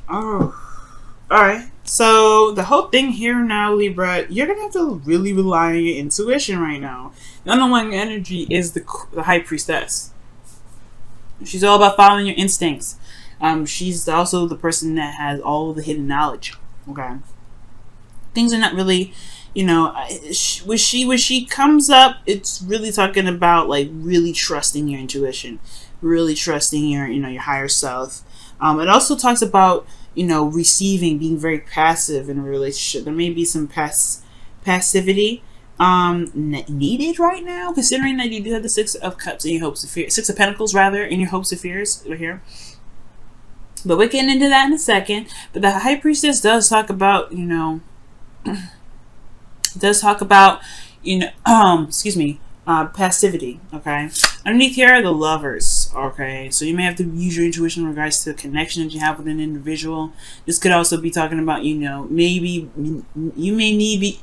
Oh, all right. So the whole thing here now, Libra, you're gonna have to really rely on your intuition right now. The underlying energy is the High Priestess. She's all about following your instincts. She's also the person that has all the hidden knowledge. Okay, things are not really, when she comes up, it's really talking about like really trusting your intuition, really trusting your higher self. It also talks about receiving, being very passive in a relationship. There may be some passivity needed right now, considering that you do have the Six of Cups in your hopes of fears, Six of Pentacles rather, in your hopes of fears right here. But we're getting into that in a second. But the High Priestess does talk about excuse me, passivity. Okay, underneath here are the Lovers. Okay, so you may have to use your intuition in regards to the connection that you have with an individual. This could also be talking about maybe you may need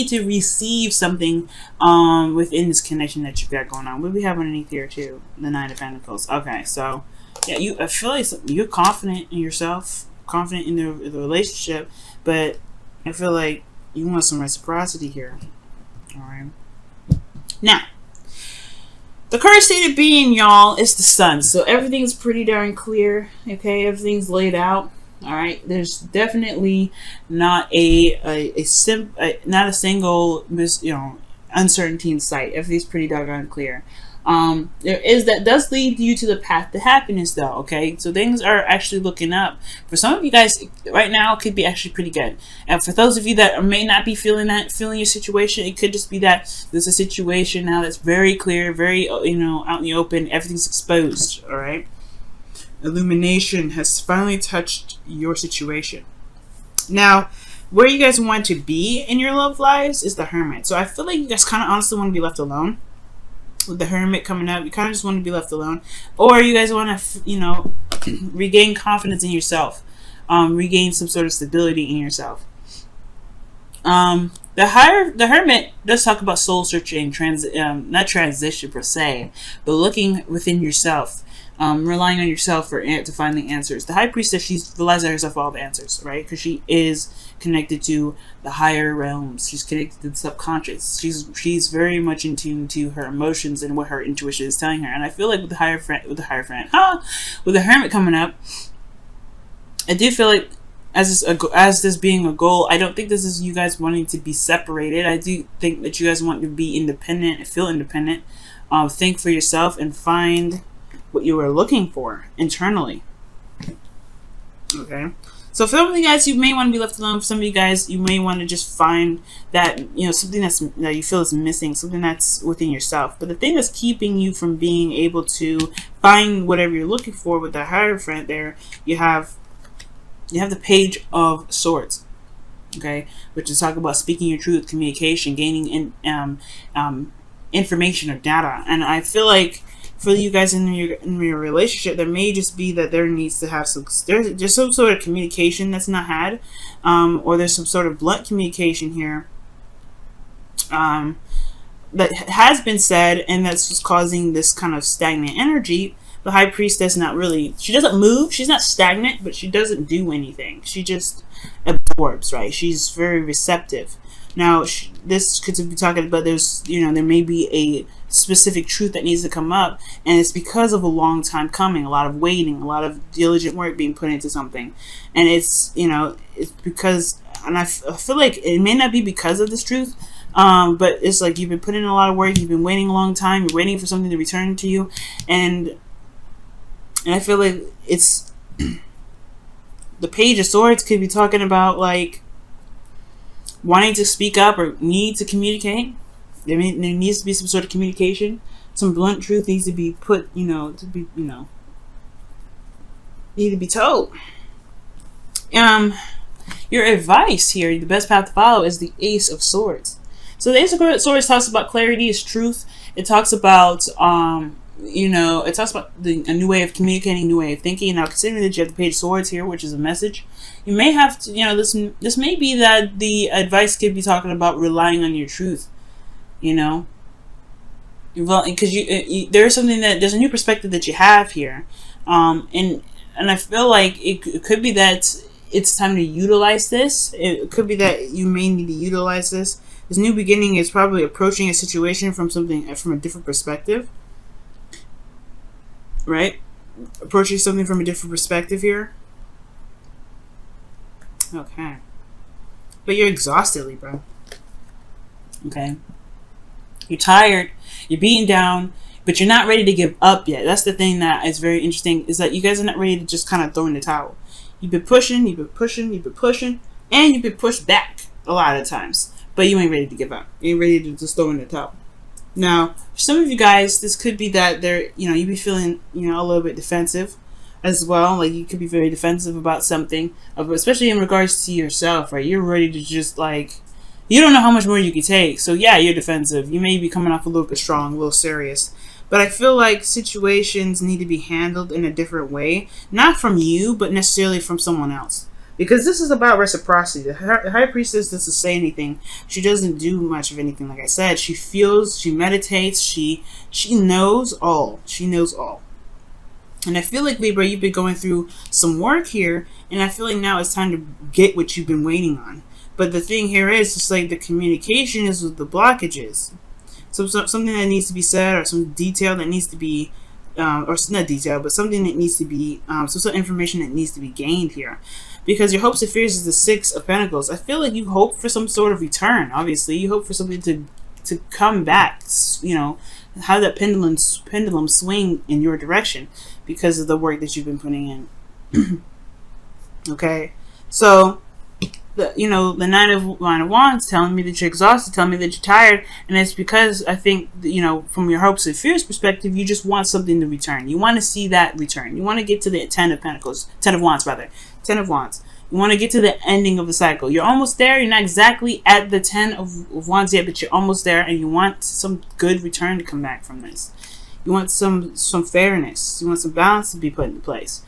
to receive something within this connection that you've got going on. What do we have underneath here too? The Nine of Pentacles. Okay, so yeah, I feel like you're confident in yourself, confident in the relationship, but I feel like you want some reciprocity here. All right. Now, the current state of being, y'all, is the Sun. So everything's pretty darn clear. Okay, everything's laid out. All right. There's definitely not a single uncertainty in sight. Everything's pretty doggone clear. That does lead you to the path to happiness, though. Okay, so things are actually looking up for some of you guys right now. It could be actually pretty good, and for those of you that may not be feeling your situation, it could just be that there's a situation now that's very clear, very out in the open. Everything's exposed. All right, illumination has finally touched your situation. Now, where you guys want to be in your love lives is the Hermit. So I feel like you guys kind of honestly want to be left alone. With the Hermit coming up, you kind of just want to be left alone, or you guys want to regain confidence in yourself, regain some sort of stability in yourself. The Hermit does talk about soul searching, not transition per se, but looking within yourself, relying on yourself to find the answers. The High Priestess, she relies on herself for all the answers, right? Because she is connected to the higher realms. She's connected to the subconscious. She's very much in tune to her emotions and what her intuition is telling her. And I feel like with the Hermit coming up, I do feel like as this being a goal, I don't think this is you guys wanting to be separated. I do think that you guys want to be independent and feel independent. Think for yourself and find what you were looking for internally. Okay. So for some of you guys, you may want to be left alone. For some of you guys, you may want to just find that, something that you feel is missing, something that's within yourself. But the thing that's keeping you from being able to find whatever you're looking for with the Hierophant there, you have the Page of Swords. Okay, which is talking about speaking your truth, communication, gaining information or data. And I feel like for you guys in your relationship, there may just be that there needs to have there's some sort of communication that's not had, or there's some sort of blunt communication here that has been said, and that's just causing this kind of stagnant energy. The High Priestess, she doesn't move, she's not stagnant, but she doesn't do anything. She just absorbs, right? She's very receptive. Now, this could be talking about there may be a specific truth that needs to come up, and it's because of a long time coming, a lot of waiting, a lot of diligent work being put into something, and it's because, and I feel like it may not be because of this truth, but it's like you've been putting in a lot of work, you've been waiting a long time, you're waiting for something to return to you, and I feel like it's the Page of Swords could be talking about like wanting to speak up or need to communicate. There needs to be some sort of communication. Some blunt truth needs to be put, need to be told. Your advice here, the best path to follow, is the Ace of Swords. So the Ace of Swords talks about clarity is truth. It talks about it talks about a new way of communicating, new way of thinking. Now, considering that you have the Page of Swords here, which is a message, you may have to, this may be that the advice could be talking about relying on your truth. Well, because there's something there's a new perspective that you have here, and And I feel like it could be that it's time to utilize this. It could be that you may need to utilize this. This new beginning is probably approaching a situation from a different perspective, right? Approaching something from a different perspective here. Okay. But you're exhausted, Libra. Okay. You're tired. You're beaten down. But you're not ready to give up yet. That's the thing that is very interesting, is that you guys are not ready to just kind of throw in the towel. You've been pushing, and you've been pushed back a lot of times. But you ain't ready to give up. You ain't ready to just throw in the towel. Now, for some of you guys, this could be that you be feeling, a little bit defensive as well. Like, you could be very defensive about something, especially in regards to yourself, right? You're ready to just, you don't know how much more you can take. So, yeah, you're defensive. You may be coming off a little bit strong, a little serious. But I feel like situations need to be handled in a different way. Not from you, but necessarily from someone else. Because this is about reciprocity. The High Priestess doesn't say anything. She doesn't do much of anything, like I said. She feels, she meditates, she knows all. She knows all. And I feel like, Libra, you've been going through some work here. And I feel like now it's time to get what you've been waiting on. But the thing here is, just like the communication is with the blockages. So something that needs to be said, or some detail that needs to be, or not detail, but something that needs to be, some information that needs to be gained here. Because your hopes and fears is the Six of Pentacles. I feel like you hope for some sort of return, obviously. You hope for something to come back, have that pendulum swing in your direction because of the work that you've been putting in. Okay? So, the Nine of Wands telling me that you're exhausted, telling me that you're tired, and it's because I think, from your hopes and fears perspective, you just want something to return. You want to see that return. You want to get to the Ten of Wands. You want to get to the ending of the cycle. You're almost there. You're not exactly at the 10 of Wands yet, but you're almost there, and you want some good return to come back from this. You want some fairness. You want some balance to be put into place.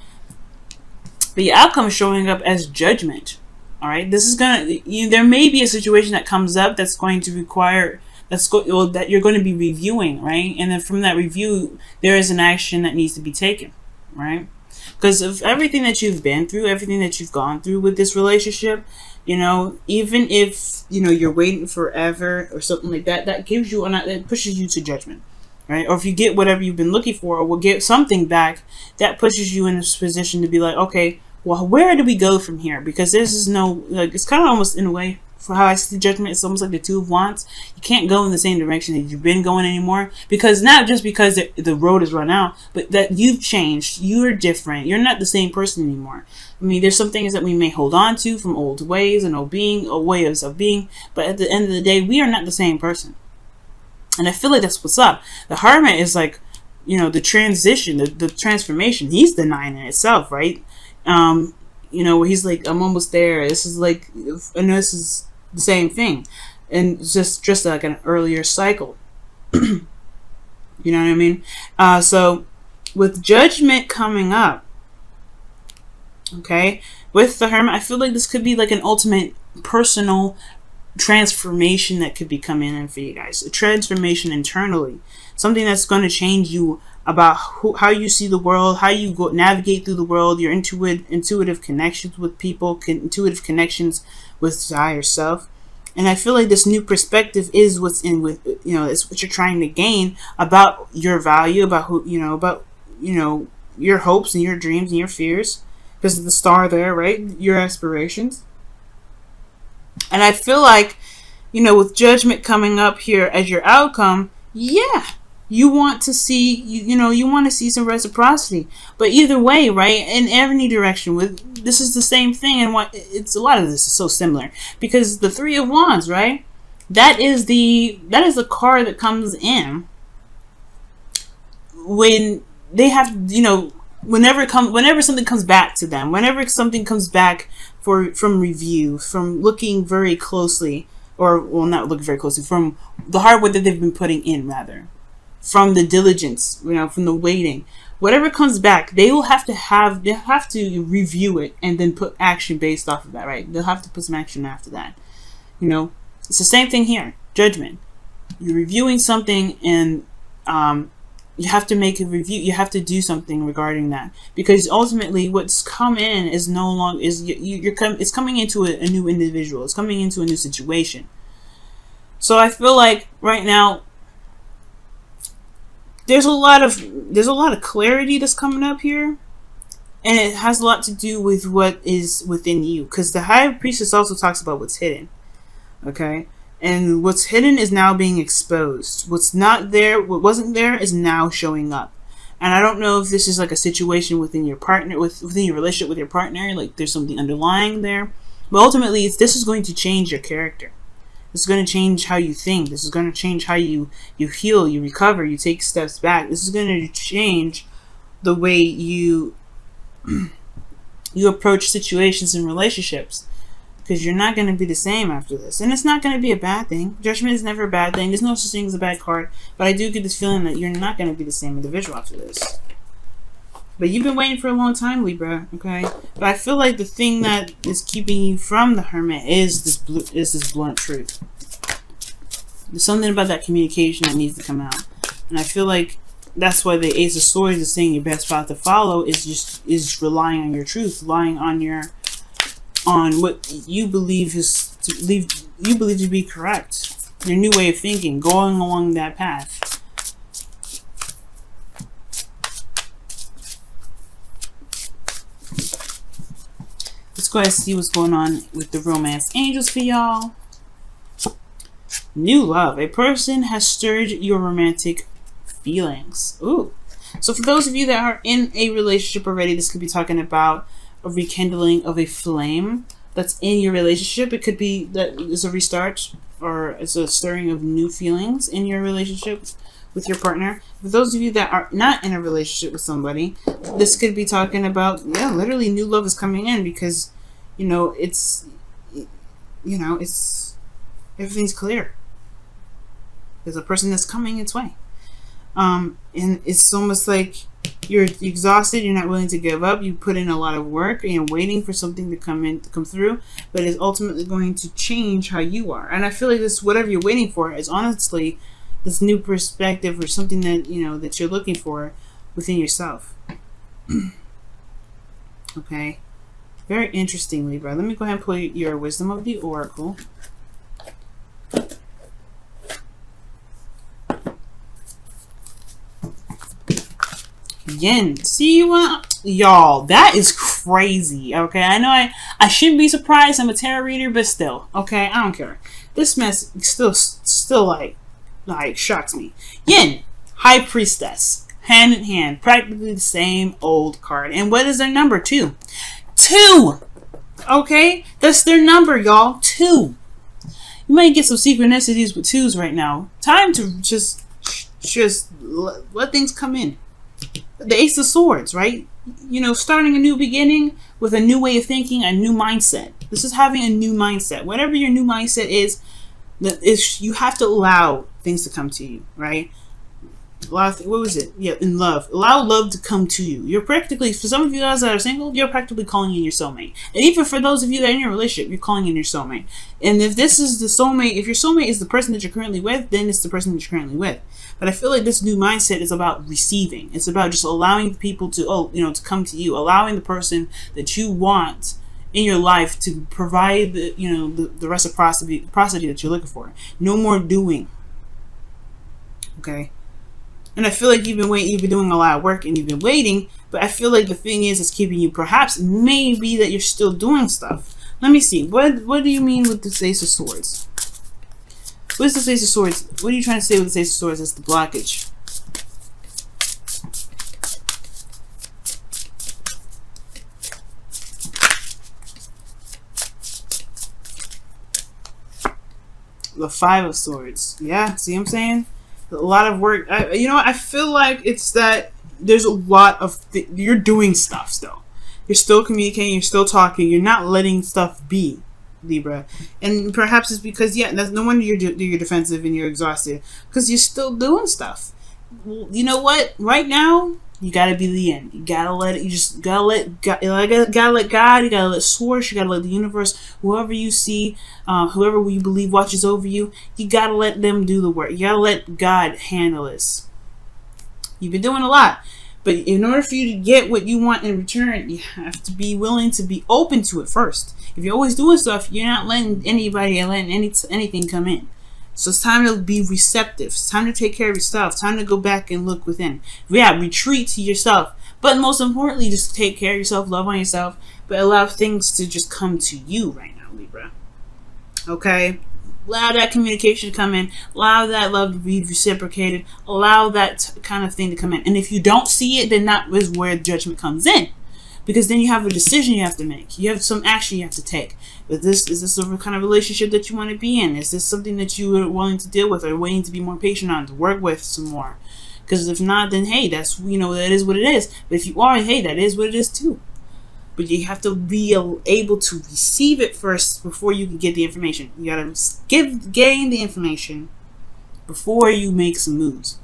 But your outcome is showing up as judgment. All right, this is there may be a situation that comes up that's going to require that you're going to be reviewing, right? And then from that review, there is an action that needs to be taken, right? Because of everything that you've been through, everything that you've gone through with this relationship, even if you're waiting forever or something like that, that gives you that pushes you to judgment, right? Or if you get whatever you've been looking for, or will get something back, that pushes you in this position to be like, okay, well, where do we go from here? Because this is it's kind of almost in a way, for how I see judgment, it's almost like the Two of Wands. You can't go in the same direction that you've been going anymore, because not just because the road is run out, but that you've changed. You're different. You're not the same person anymore. I mean, there's some things that we may hold on to from old ways and old ways of being, but at the end of the day, we are not the same person. And I feel like that's what's up. The Hermit is like, the transition, the transformation. He's the 9 in itself, right? Where he's like, I'm almost there. This is like, I know this is the same thing, and just like an earlier cycle. You know what I mean? So with Judgment coming up, okay, with the Hermit, I feel like this could be like an ultimate personal transformation that could be coming in for you guys. A transformation internally, something that's going to change you about how you see the world, how you navigate through the world, your intuitive connections with people, intuitive connections with higher self. And I feel like this new perspective is what's in with, it's what you're trying to gain about your value, about your hopes and your dreams and your fears, because of the star there, right? Your aspirations. And I feel like, with Judgment coming up here as your outcome, yeah, you want to see, you want to see some reciprocity. But either way, right, in any direction, this is the same thing, and a lot of this is so similar, because the Three of Wands, right, that is the card that comes in when they have, whenever something comes back to them, whenever something comes back from review, from looking very closely, or not looking very closely, from the hard work that they've been putting in, rather, from the diligence, from the waiting, whatever comes back, they'll have to review it and then put action based off of that, right? They'll have to put some action after that. It's the same thing here. Judgment. You're reviewing something, and you have to make a review. You have to do something regarding that, because ultimately what's come in is no longer it's coming into a new individual. It's coming into a new situation. So I feel like right now there's a lot of clarity that's coming up here, and it has a lot to do with what is within you, because the High Priestess also talks about what's hidden. Okay. And what's hidden is now being exposed. What's not there, what wasn't there, is now showing up. And I don't know if this is like a situation within your partner, within your relationship with your partner, like there's something underlying there. But ultimately, this is going to change your character. This is going to change how you think. This is going to change how you heal, you recover, you take steps back. This is going to change the way you approach situations and relationships. Because you're not going to be the same after this. And it's not going to be a bad thing. Judgment is never a bad thing. There's no such thing as a bad card. But I do get this feeling that you're not going to be the same individual after this. But you've been waiting for a long time, Libra. Okay? But I feel like the thing that is keeping you from the Hermit is this blunt truth. There's something about that communication that needs to come out. And I feel like that's why the Ace of Swords is saying your best path to follow is relying on your truth. Relying on what you believe to be correct, your new way of thinking, going along that path. Let's go ahead and see what's going on with the romance angels for y'all. New love. A person has stirred your romantic feelings. Ooh. So for those of you that are in a relationship already, this could be talking about a rekindling of a flame that's in your relationship. It could be that it's a restart, or it's a stirring of new feelings in your relationship with your partner. For those of you that are not in a relationship with somebody, this could be talking about, yeah, literally new love is coming in, because it's everything's clear. There's a person that's coming its way, and it's almost like you're exhausted, you're not willing to give up, you put in a lot of work and you're waiting for something to come through, but it's ultimately going to change how you are. And I feel like this, whatever you're waiting for, is honestly this new perspective, or something that that you're looking for within yourself. Okay, very interesting, Libra. Let me go ahead and pull your Wisdom of the Oracle. Yin. See what, y'all, that is crazy. Okay, I know I shouldn't be surprised. I'm a tarot reader, but still, okay, I don't care. This mess still like shocks me. Yin, High Priestess, hand in hand, practically the same old card. And what is their number? 2. 2. Okay, that's their number, y'all. 2. You might get some synchronicities with 2s right now. Time to just let things come in. The Ace of Swords, right? Starting a new beginning with a new way of thinking, a new mindset. This is having a new mindset. Whatever your new mindset is, you have to allow things to come to you, right? What was it? Yeah, in love. Allow love to come to you. You're practically, for some of you guys that are single, you're practically calling in your soulmate. And even for those of you that are in your relationship, you're calling in your soulmate. And if this is the soulmate, if your soulmate is the person that you're currently with, then it's the person that you're currently with. But I feel like this new mindset is about receiving. It's about just allowing people to, to come to you, allowing the person that you want in your life to provide the reciprocity that you're looking for. No more doing. Okay. And I feel like you've been doing a lot of work and you've been waiting, but I feel like the thing is keeping you, perhaps maybe that you're still doing stuff. Let me see. What do you mean with the Ace of Swords? What is the Ace of Swords? What are you trying to say with the Ace of Swords as the blockage? The Five of Swords. Yeah, see what I'm saying? A lot of work. I feel like it's that there's a lot of you're doing stuff still. You're still communicating. You're still talking. You're not letting stuff be, Libra. And perhaps it's because, that's no wonder you're defensive and you're exhausted, because you're still doing stuff. Well, you know what? Right now, you gotta be the end. You gotta let it. You just gotta let God. You gotta let God. You gotta let Source. You gotta let the universe. Whoever you see, whoever you believe watches over you. You gotta let them do the work. You gotta let God handle this. You've been doing a lot. But in order for you to get what you want in return, you have to be willing to be open to it first. If you're always doing stuff, you're not letting anybody and letting anything come in. So it's time to be receptive. It's time to take care of yourself. Time to go back and look within. Yeah, retreat to yourself. But most importantly, just take care of yourself, love on yourself, but allow things to just come to you right now, Libra. Okay? Allow that communication to come in. Allow that love to be reciprocated. Allow that kind of thing to come in. And if you don't see it, then that is where judgment comes in. Because then you have a decision you have to make. You have some action you have to take. Is this the kind of relationship that you want to be in? Is this something that you are willing to deal with or willing to be more patient on, to work with some more? Because if not, then hey, that's, that is what it is. But if you are, hey, that is what it is too. But you have to be able to receive it first before you can get the information. You gotta gain the information before you make some moves.